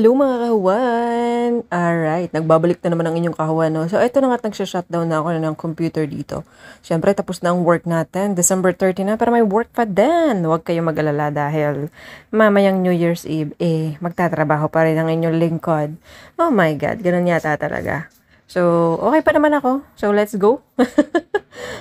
Hello mga kahuwan! Alright, nagbabalik na naman ang inyong kahuwan, no? So, ito na nga't nagsha-shutdown na ako ng computer dito. Siyempre, tapos na ang work natin. December 30 na, pero may work pa din. Huwag kayong mag-alala dahil mamayang New Year's Eve, magtatrabaho pa rin ang inyong lingkod. Oh my God, ganun yata talaga. So, okay pa naman ako. So, let's go!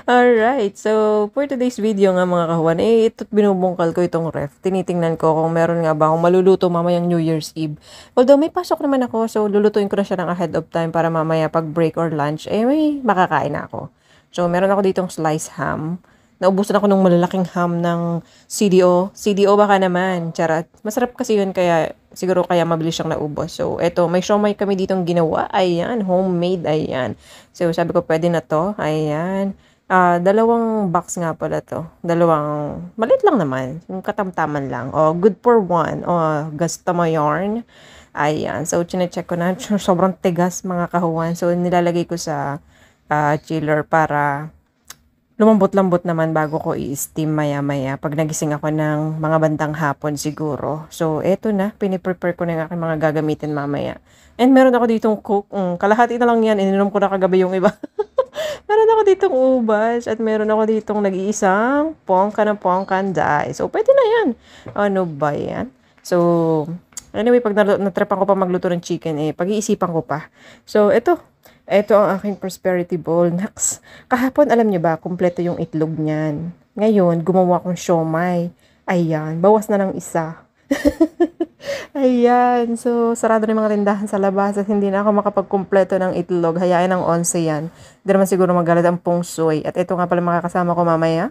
Alright, so for today's video nga mga kahuwan, ito't binubungkal ko itong ref. Tinitingnan ko kung meron nga ba akong maluluto mamayang New Year's Eve. Although may pasok naman ako, so lulutuin ko na siya ng ahead of time para mamaya pag break or lunch, may makakain na ako. So meron ako ditong sliced ham. Naubusan ako ng malalaking ham ng CDO. CDO baka naman, charat. Masarap kasi yun kaya siguro kaya mabilis siyang naubos. So eto, may siomay kami ditong ginawa. Ayan, homemade, ayan. So sabi ko pwede na to, ayan. Dalawang box nga pala to. Dalawang, maliit lang naman. Yung katamtaman lang. Good for one. Gusto mo yarn? Ayan. So, chinecheck ko na. Sobrang tigas mga kahuwan. So, nilalagay ko sa chiller para lumambot-lambot naman bago ko i-steam maya-maya. Pag nagising ako ng mga bandang hapon siguro. So, eto na. Piniprepare ko na yung aking mga gagamitin mamaya. And meron ako ditong cook. Kalahati na lang yan. Ininom ko na kagabi yung iba. Meron ako ditong ubas at meron ako ditong nag-iisang pongkanday. So, pwede na yan. Ano ba yan? So, anyway, pag natripan ko pa magluto ng chicken, pag-iisipan ko pa. So, ito ang aking prosperity bowl. Naks, kahapon, alam niyo ba, kumpleto yung itlog niyan. Ngayon, gumawa akong siomay. Ayan, bawas na ng isa. Ayan. So, sarado na yung mga tindahan sa labas at hindi na ako makapagkumpleto ng itlog. Hayaan ng 11 yan. Hindi naman siguro magalit ang pungsoy. At ito nga pala makakasama ko mamaya.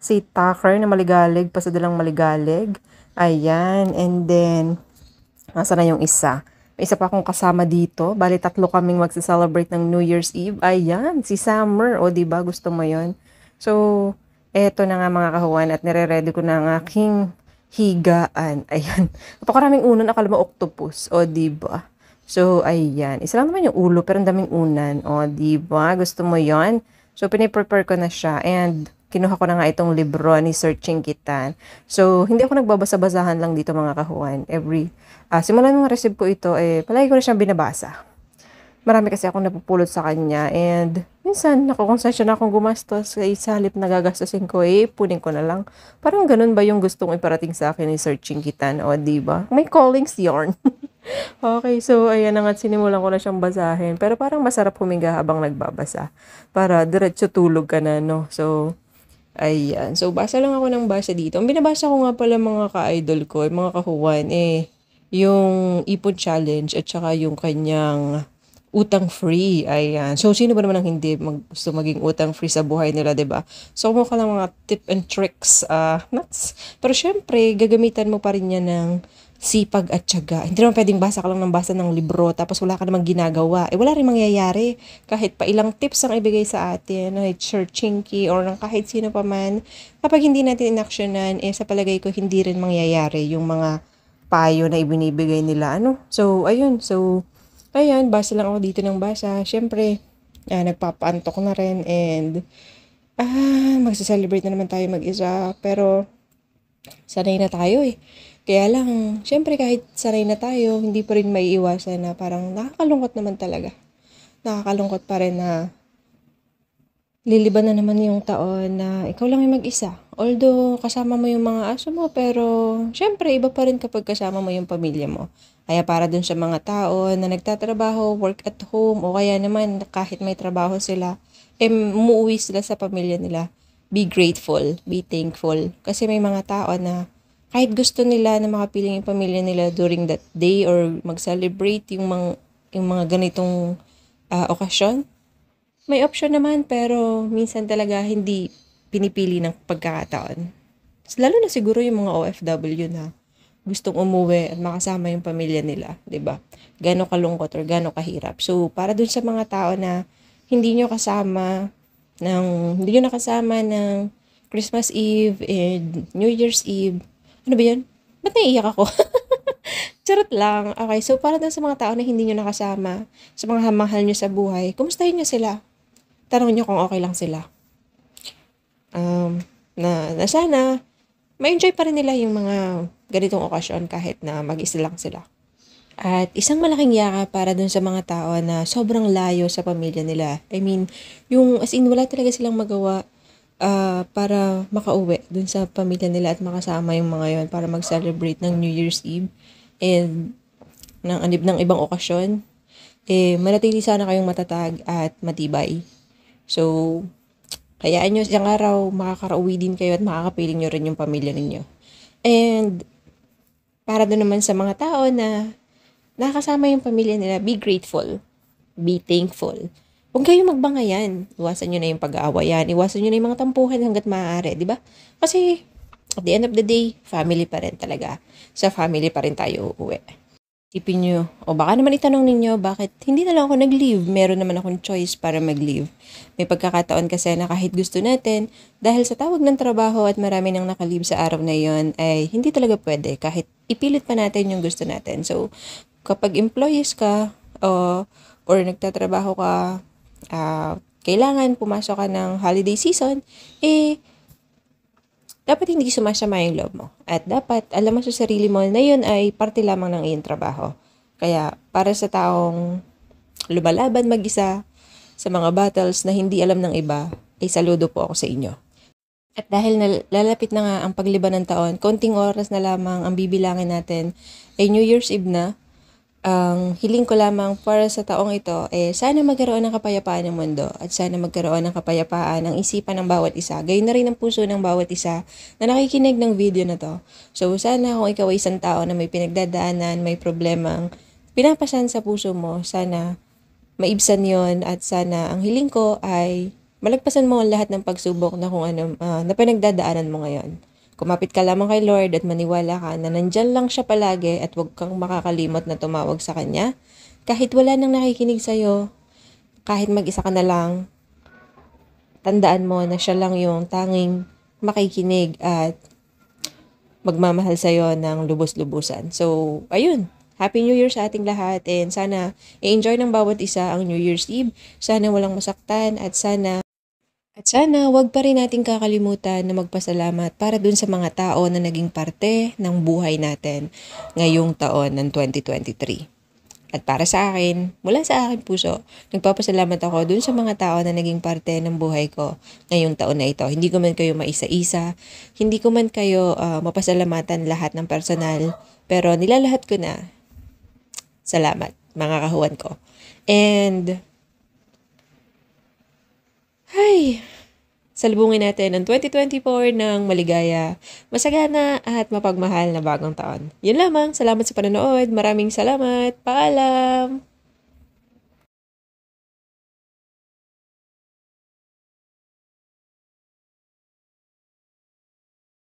Si Tucker na maligalig, pasadalang maligalig. Ayan. And then, nasa na yung isa? May isa pa akong kasama dito. Bali, 3 kaming magsa-celebrate ng New Year's Eve. Ayan, si Summer. O, diba? Gusto mo yon? So, eto na nga mga kahuwan at nire-ready ko na ang aking higaan. Ayan. Napakaraming unan. Akala mo octopus. O, diba? So, ayan. Isa lang naman yung ulo, pero ang daming unan. O, diba? Gusto mo yon? So, piniprepare ko na siya. And, kinuha ko na nga itong libro ni Sir Chinkitan. So, hindi ako nagbabasa-basahan lang dito mga kahuwan. Simula nung receive ko ito, palagi ko na siyang binabasa. Marami kasi akong napupulot sa kanya and minsan nakukonsensya na akong gumastos sa halip na gagastusin ko, punin ko na lang. Parang ganun ba yung gustong iparating sa akin ni Sir Chinkitan? O, diba? May callings yarn. Okay, so ayan na nga, sinimulan ko na siyang basahin. Pero parang masarap huminga habang nagbabasa. Para diretso tulog ka na, no? So, ayan. So, basa lang ako ng basa dito. Ang binabasa ko nga pala mga ka-idol ko, mga kahuwan, yung Ipon Challenge at saka yung kanyang utang free. Ayan. So, sino ba naman ang hindi gusto maging utang free sa buhay nila, diba? So, mukha lang mga tip and tricks. Nuts. Pero syempre, gagamitan mo pa rin yan ng sipag at tiyaga. Hindi naman pwedeng basa ka lang ng basa ng libro tapos wala ka namang ginagawa. Wala rin mangyayari. Kahit pa ilang tips ang ibigay sa atin, kahit Sir Chinky or ng kahit sino pa man, kapag hindi natin inaksyonan, sa palagay ko hindi rin mangyayari yung mga payo na ibinibigay nila. So, ayun. So, ayan, basa lang ako dito ng basa. Siyempre, nagpapaantok na rin and magsa-celebrate na naman tayo mag-isa. Pero, sanay na tayo Kaya lang, siyempre kahit sanay na tayo, hindi pa rin may iwasan na parang nakakalungkot naman talaga. Nakakalungkot pa rin na liliban na naman yung taon na ikaw lang yung mag-isa. Although, kasama mo yung mga aso mo, pero syempre, iba pa rin kapag kasama mo yung pamilya mo. Kaya para dun sa mga tao na nagtatrabaho, work at home, o kaya naman kahit may trabaho sila, umuwi sila sa pamilya nila. Be grateful, be thankful. Kasi may mga tao na kahit gusto nila na makapiling yung pamilya nila during that day or mag-celebrate yung mga ganitong okasyon, may option naman pero minsan talaga hindi pinipili ng pagkakataon. Lalo na siguro yung mga OFW na gustong umuwi at makasama yung pamilya nila, 'di ba? Gaano kalungkot or gaano kahirap. So, para dun sa mga tao na hindi nyo nakasama ng Christmas Eve and New Year's Eve. Ano ba 'yun? Ba't naiiyak ako? Charot lang. Okay, so para dun sa mga tao na hindi nyo nakasama, sa mga mahal nyo sa buhay, kumustahin nyo sila? Tanong nyo kung okay lang sila. Na sana, ma-enjoy pa rin nila yung mga ganitong okasyon kahit na mag-isa lang sila. At isang malaking yaka para dun sa mga tao na sobrang layo sa pamilya nila. I mean, yung as in wala talaga silang magawa para makauwi dun sa pamilya nila at makasama yung mga yon para mag-celebrate ng New Year's Eve and ng ibang okasyon. Manatili sana kayong matatag at matibay. So, hayaan nyo isang araw, makakarauwi din kayo at makakapiling nyo rin yung pamilya ninyo. And, para doon naman sa mga tao na nakasama yung pamilya nila, be grateful. Be thankful. Huwag kayong magbangayan. Iwasan nyo na yung pag-aawayan. Iwasan nyo na yung mga tampuhan hanggat maaari, di ba? Kasi, at the end of the day, family pa rin talaga. Sa family pa rin tayo uuwi. Tipin nyo, o baka naman itanong ninyo, bakit hindi na lang ako nag-leave? Meron naman akong choice para mag-leave. May pagkakataon kasi na kahit gusto natin, dahil sa tawag ng trabaho at marami nang naka-leave sa araw na yon, ay hindi talaga pwede kahit ipilit pa natin yung gusto natin. So, kapag employees ka, or nagtatrabaho ka, kailangan pumasok ka ng holiday season, dapat hindi sumasama yung loob mo. At dapat alam mo sa sarili mo na yun ay parte lamang ng iyong trabaho. Kaya para sa taong lumalaban mag-isa sa mga battles na hindi alam ng iba, ay saludo po ako sa inyo. At dahil lalapit na nga ang pagliban ng taon, konting oras na lamang ang bibilangin natin ay New Year's Eve na. Ang hiling ko lamang para sa taong ito sana magkaroon ng kapayapaan ng mundo at sana magkaroon ng kapayapaan ng isipan ng bawat isa. Gayon na rin ang puso ng bawat isa na nakikinig ng video na to. So sana kung ikaw ay isang tao na may pinagdadaanan, may problemang pinapasan sa puso mo, sana maibsan yon at sana ang hiling ko ay malagpasan mo ang lahat ng pagsubok na kung ano na pinagdadaanan mo ngayon. Kumapit ka lamang kay Lord at maniwala ka na nandyan lang siya palagi at huwag kang makakalimot na tumawag sa Kanya. Kahit wala nang nakikinig sa'yo, kahit mag-isa ka na lang, tandaan mo na siya lang yung tanging makikinig at magmamahal sa'yo ng lubos-lubusan. So, ayun. Happy New Year sa ating lahat and sana i-enjoy ng bawat isa ang New Year's Eve. Sana walang masaktan at sana wag pa rin nating kakalimutan na magpasalamat para dun sa mga tao na naging parte ng buhay natin ngayong taon ng 2023. At para sa akin, mula sa akin puso, nagpapasalamat ako dun sa mga tao na naging parte ng buhay ko ngayong taon na ito. Hindi ko man kayo maisa-isa, hindi ko man kayo mapasalamatan lahat ng personal, pero nilalahat ko na. Salamat, mga kahuwan ko. And salubungin natin ang 2024 ng maligaya, masagana at mapagmahal na bagong taon. Yun lamang. Salamat sa panonood. Maraming salamat. Paalam!